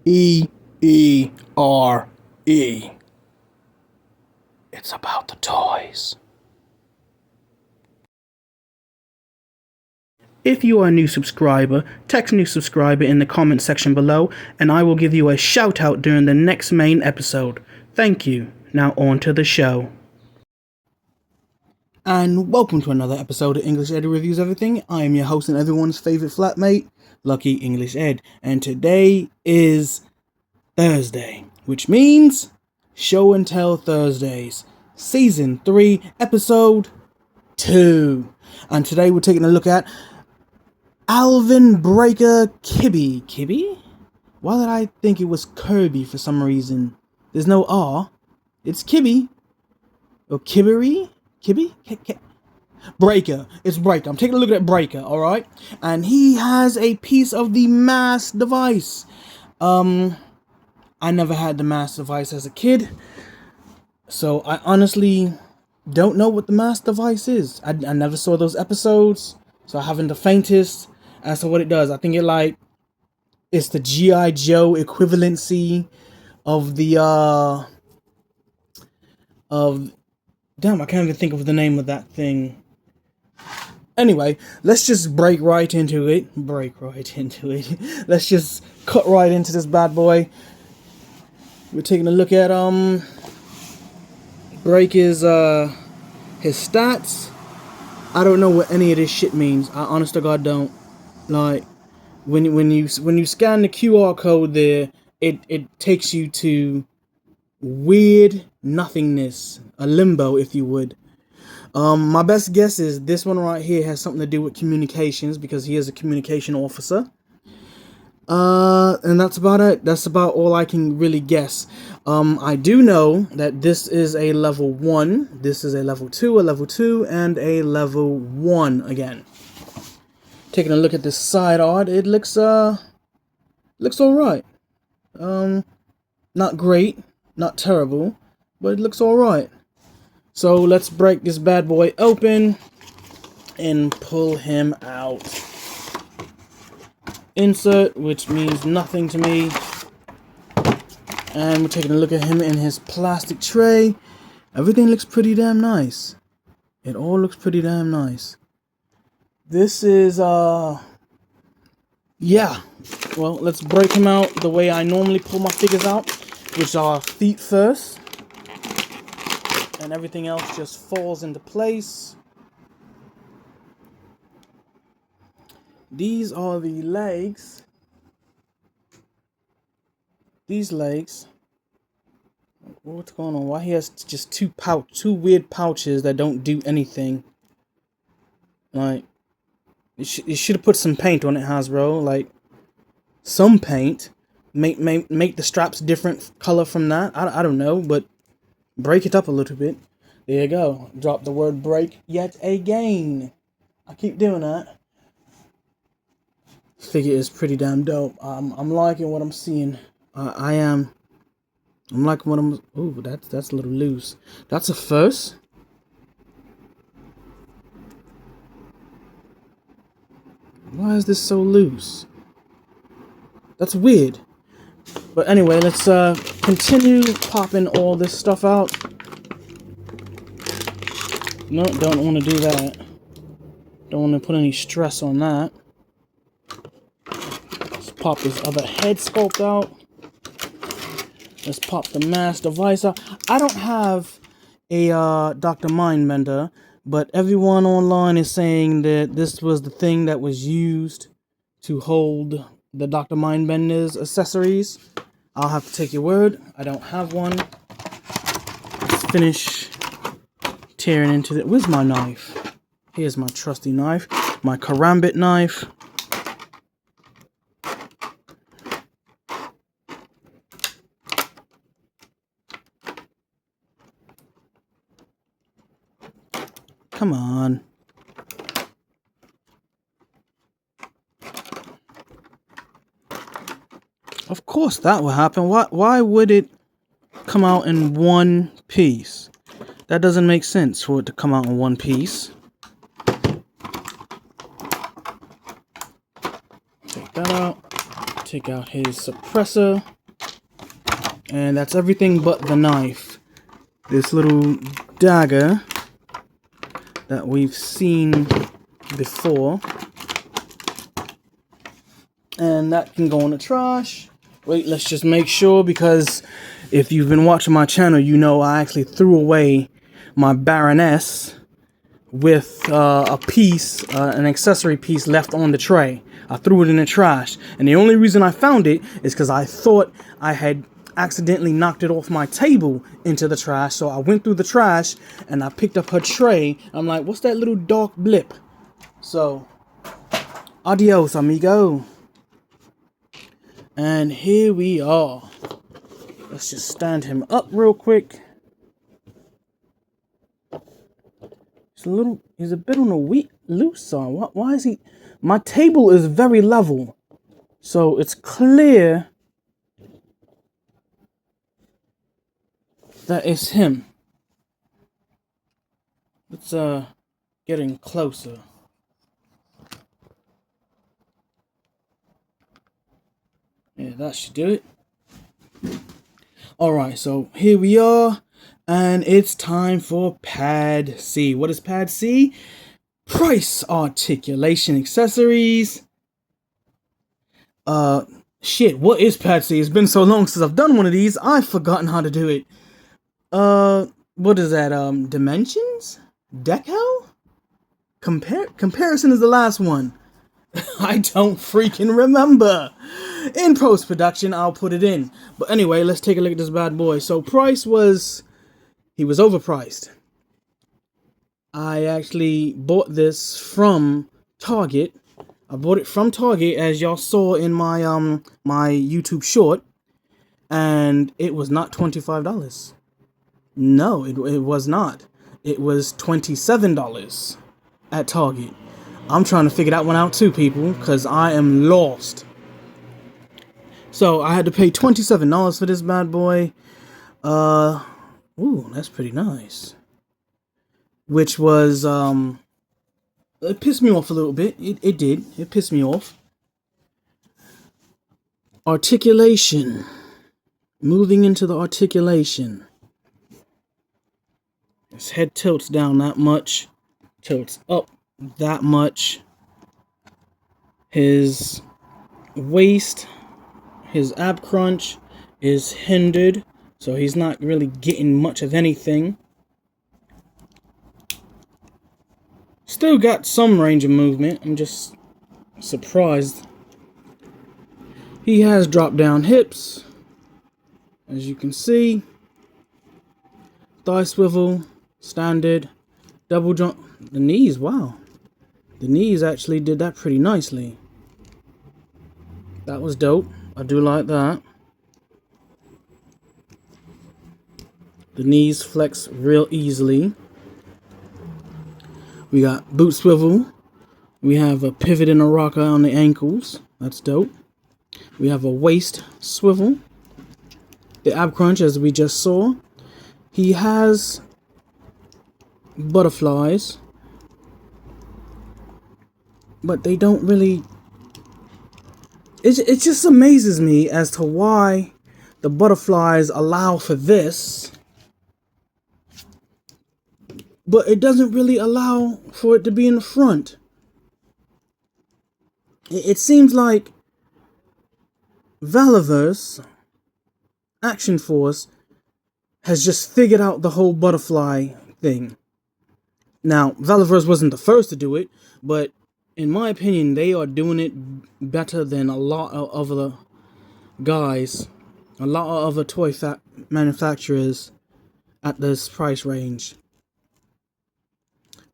E-E-R-E. It's about the toys. If you are a new subscriber, text new subscriber in the comment section below, and I will give you a shout out during the next main episode. Thank you. Now on to the show. And welcome to another episode of English Ed Reviews Everything. I am your host and everyone's favorite flatmate, Lucky English Ed. And today is Thursday, which means Show and Tell Thursdays, Season 3, Episode 2. And today we're taking a look at Alvin Breaker Kibbey. Kibbey? Why did I think it was Kirby for some reason? There's no R. It's Kibbey. Or Kibbery? Kibbey? Breaker. It's Breaker. I'm taking a look at Breaker, alright? And he has a piece of the mass device. I never had the mass device as a kid. So I honestly don't know what the mass device is. I never saw those episodes. So I haven't the faintest as to what it does. I think it's the G.I. Joe equivalency of the damn, I can't even think of the name of that thing. Anyway, let's just break right into it. Let's just cut right into this bad boy. We're taking a look at break his stats. I don't know what any of this shit means. I honest to God don't. Like when you scan the QR code there, it takes you to weird nothingness, a limbo, if you would. My best guess is this one right here has something to do with communications because he is a communication officer. And that's about it. That's about all I can really guess. I do know that this is a level 1, this is a level 2, and a level 1 again. Taking a look at this side art, it looks alright. Not great, not terrible, but it looks alright. So let's break this bad boy open and pull him out. Insert, which means nothing to me. And we're taking a look at him in his plastic tray. Everything looks pretty damn nice. It all looks pretty damn nice. This is, yeah. Well, let's break him out the way I normally pull my figures out, which are feet first. And everything else just falls into place. These are the legs. These legs. What's going on? Why he has just two weird pouches that don't do anything? Like, you should have put some paint on it, Hasbro. Like, some paint. Make the straps different color from that. I don't know, but break it up a little bit. There you go. Drop the word break yet again. I keep doing that. Figure is pretty damn dope. I'm liking what I'm seeing. I am. I'm liking what I'm. Ooh, that's a little loose. That's a first. Why is this so loose? That's weird. But anyway, let's continue popping all this stuff out. No, don't want to do that. Don't want to put any stress on that. Let's pop this other head sculpt out. Let's pop the mass device out. I don't have a Dr. Mindbender, but everyone online is saying that this was the thing that was used to hold the Dr. Mindbender's accessories. I'll have to take your word. I don't have one. Let's finish tearing into it. Where's my knife? Here's my trusty knife. My karambit knife. Come on. Of course that will happen. Why would it come out in one piece? That doesn't make sense for it to come out in one piece. Take that out. Take out his suppressor. And that's everything but the knife. This little dagger that we've seen before. And that can go in the trash. Wait, let's just make sure, because if you've been watching my channel, you know I actually threw away my Baroness with a piece, an accessory piece left on the tray. I threw it in the trash. And the only reason I found it is because I thought I had accidentally knocked it off my table into the trash. So I went through the trash and I picked up her tray. I'm like, what's that little dark blip? So, adios, amigo. And here we are. Let's just stand him up real quick. He's a bit on the loose side. Why is he? My table is very level, so it's clear that it's him. Let's getting closer. Yeah, that should do it. Alright, so here we are, and it's time for Pad C. What is Pad C? Price articulation accessories. Shit, what is Pad C? It's been so long since I've done one of these, I've forgotten how to do it. What is that, dimensions? Decal? Comparison is the last one. I don't freaking remember. In post-production, I'll put it in. But anyway, let's take a look at this bad boy. So price was... he was overpriced. I actually bought this from Target. I bought it from Target, as y'all saw in my my YouTube short. And it was not $25. No, it was not. It was $27 at Target. I'm trying to figure that one out too, people, because I am lost. So I had to pay $27 for this bad boy. Ooh, that's pretty nice. Which was, it pissed me off a little bit. It did. It pissed me off. Articulation. Moving into the articulation. His head tilts down that much. Tilts up that much. His waist, his ab crunch is hindered, so he's not really getting much of anything. Still got some range of movement. I'm just surprised. He has drop down hips, as you can see. Thigh swivel, standard, double jump. The knees, wow. The knees actually did that pretty nicely. That was dope. I do like that. The knees flex real easily. We got boot swivel. We have a pivot and a rocker on the ankles. That's dope. We have a waist swivel. The ab crunch, as we just saw. He has butterflies, but they don't really... It just amazes me as to why the butterflies allow for this, but it doesn't really allow for it to be in the front. It seems like Valaverse, Action Force, has just figured out the whole butterfly thing. Now, Valaverse wasn't the first to do it, but in my opinion, they are doing it better than a lot of other guys, a lot of other toy manufacturers at this price range.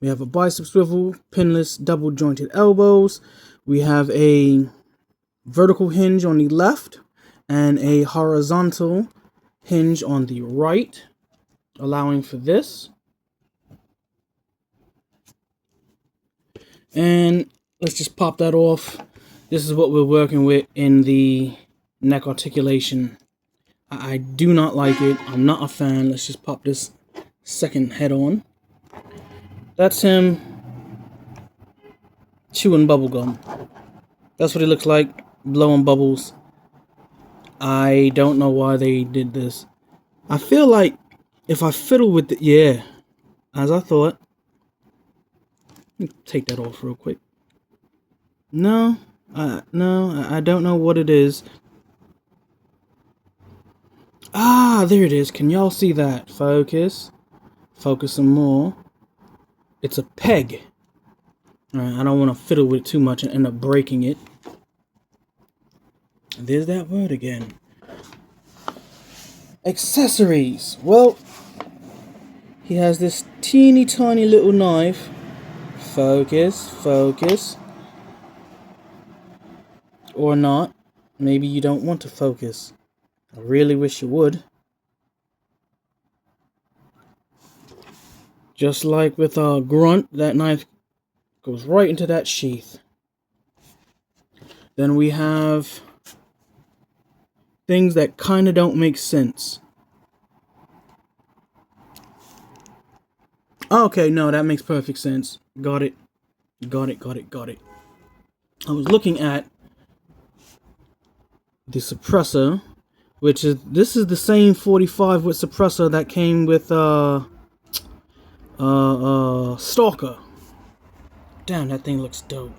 We have a bicep swivel, pinless, double jointed elbows. We have a vertical hinge on the left and a horizontal hinge on the right, allowing for this. And let's just pop that off. This is what we're working with in the neck articulation. I do not like it. I'm not a fan. Let's just pop this second head on. That's him chewing bubble gum. That's what he looks like, blowing bubbles. I don't know why they did this. I feel like if I fiddle with it, yeah, as I thought. Let me take that off real quick. No, I don't know what it is. Ah, there it is. Can y'all see that? Focus. Focus some more. It's a peg. Alright, I don't want to fiddle with it too much and end up breaking it. There's that word again. Accessories. Well, he has this teeny tiny little knife. Focus, focus. Or not. Maybe you don't want to focus. I really wish you would. Just like with a grunt, that knife goes right into that sheath. Then we have things that kind of don't make sense. Okay, no, that makes perfect sense. Got it. Got it, got it, got it. I was looking at the suppressor, which is, this is the same 45 with suppressor that came with Stalker. Damn, that thing looks dope.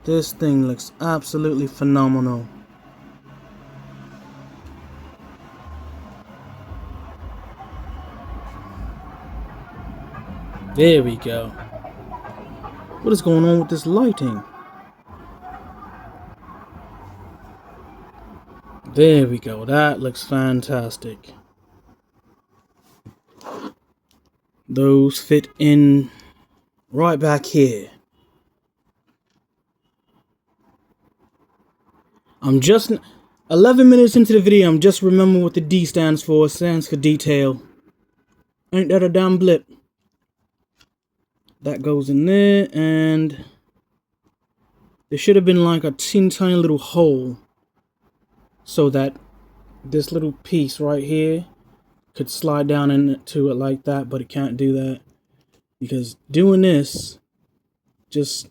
This thing looks absolutely phenomenal. There we go. What is going on with this lighting? There we go. That looks fantastic. Those fit in right back here. I'm just 11 minutes into the video. I'm just remembering what the D stands for. It stands for detail. Ain't that a damn blip? That goes in there, and there should have been like a teeny tiny little hole so that this little piece right here could slide down into it like that, but it can't do that because doing this just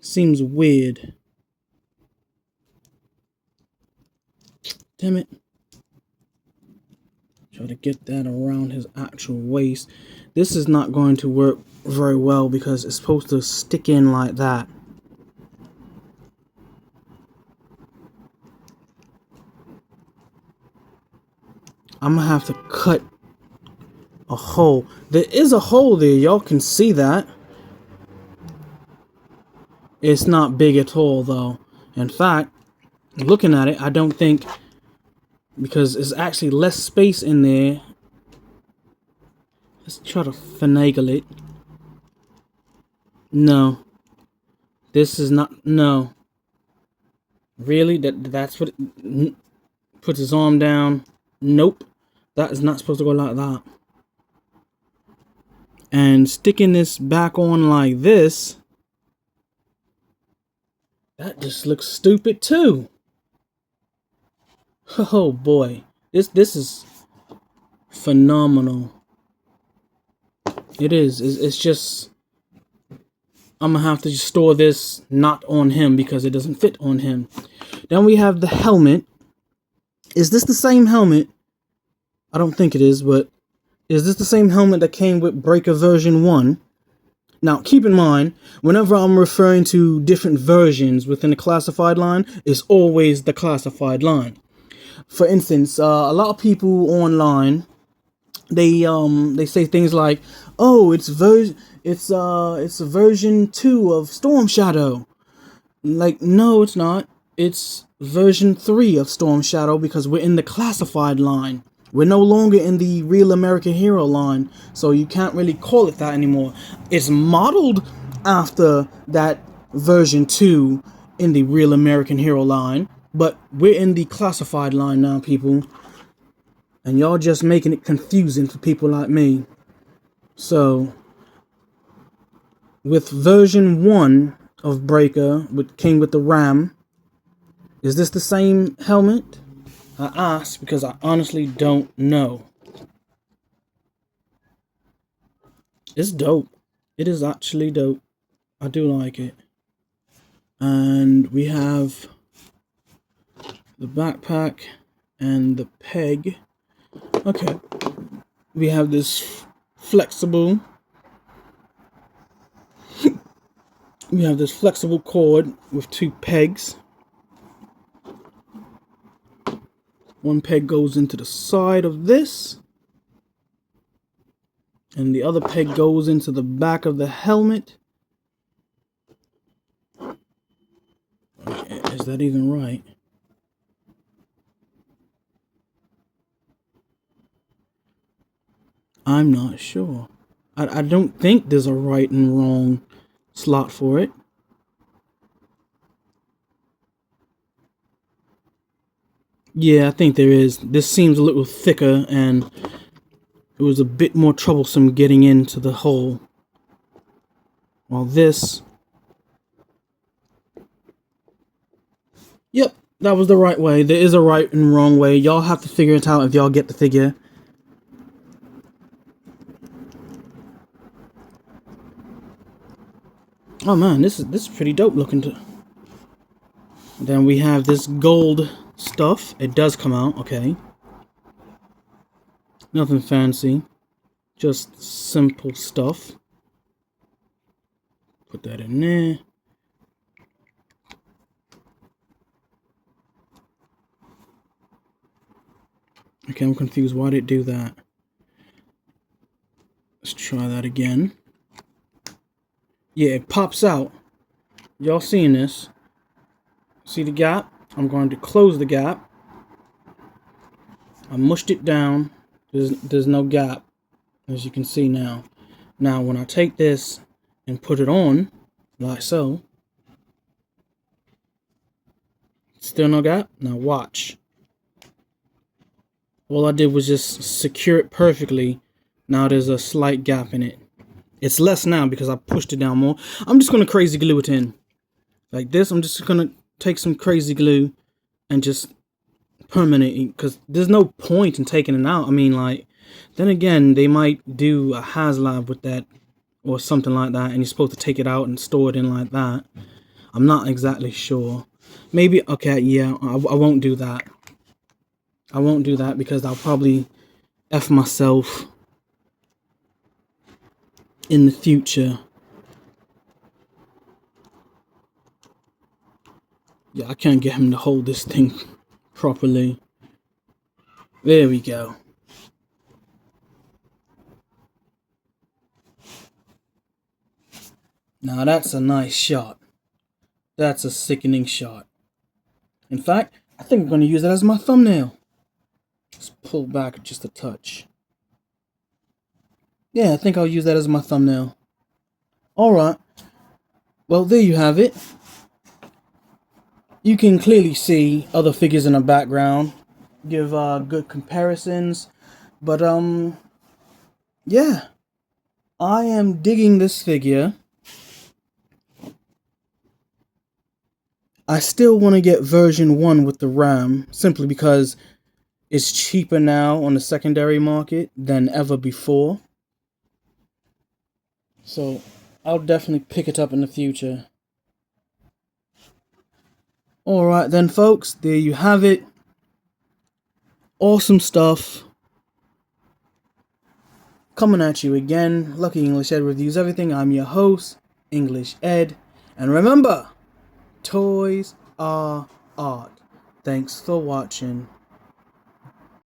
seems weird. Damn it. Try to get that around his actual waist. This is not going to work very well because it's supposed to stick in like that. I'm gonna have to cut a hole. There is a hole there. Y'all can see that. It's not big at all though. In fact, looking at it, I don't think, because there's actually less space in there. Let's try to finagle it. No. This is not, no. Really? That's what it, puts his arm down. Nope. That is not supposed to go like that. And sticking this back on like this, that just looks stupid too. Oh boy. This is phenomenal. It is. It's just, I'm gonna have to just store this not on him because it doesn't fit on him. Then we have the helmet. Is this the same helmet? I don't think it is, but is this the same helmet that came with Breaker version 1? Now, keep in mind, whenever I'm referring to different versions within the classified line, it's always the classified line. For instance, a lot of people online, they say things like, "Oh, it's a version 2 of Storm Shadow." Like, no, it's not. It's version 3 of Storm Shadow because we're in the classified line. We're no longer in the Real American Hero line, so you can't really call it that anymore. It's modeled after that version 2 in the Real American Hero line, but we're in the classified line now, people. And y'all just making it confusing for people like me. So, with version 1 of Breaker, which came with the RAM, is this the same helmet? I asked because I honestly don't know. It's dope. It is actually dope. I do like it. And we have the backpack, and the peg. Okay, we have this flexible. We have this flexible cord with 2 pegs. One peg goes into the side of this, and the other peg goes into the back of the helmet. Is that even right? I'm not sure. I don't think there's a right and wrong slot for it. Yeah, I think there is. This seems a little thicker, and it was a bit more troublesome getting into the hole. While this... Yep, that was the right way. There is a right and wrong way. Y'all have to figure it out if y'all get the figure. Oh man, this is pretty dope looking. Then we have this gold stuff. It does come out, okay. Nothing fancy, just simple stuff. Put that in there. Okay, I'm confused. Why did it do that? Let's try that again. Yeah, it pops out. Y'all seeing this? See the gap? I'm going to close the gap. I mushed it down. There's no gap, as you can see now. Now, when I take this and put it on, like so, still no gap. Now watch. All I did was just secure it perfectly. Now there's a slight gap in it. It's less now because I pushed it down more. I'm just going to crazy glue it in. Like this, I'm just going to take some crazy glue and just permanent it. Because there's no point in taking it out. I mean, like, then again, they might do a HasLab with that or something like that. And you're supposed to take it out and store it in like that. I'm not exactly sure. Maybe, okay, yeah, I won't do that. I won't do that because I'll probably F myself in the future. Yeah, I can't get him to hold this thing properly. There we go. Now that's a nice shot. That's a sickening shot. In fact, I think I'm going to use that as my thumbnail. Let's pull back just a touch. Yeah, I think I'll use that as my thumbnail. Alright. Well, there you have it. You can clearly see other figures in the background. Give good comparisons. But, yeah. I am digging this figure. I still want to get version 1 with the RAM. Simply because it's cheaper now on the secondary market than ever before. So, I'll definitely pick it up in the future. Alright then, folks. There you have it. Awesome stuff. Coming at you again. Lucky English Ed reviews everything. I'm your host, English Ed. And remember, toys are art. Thanks for watching.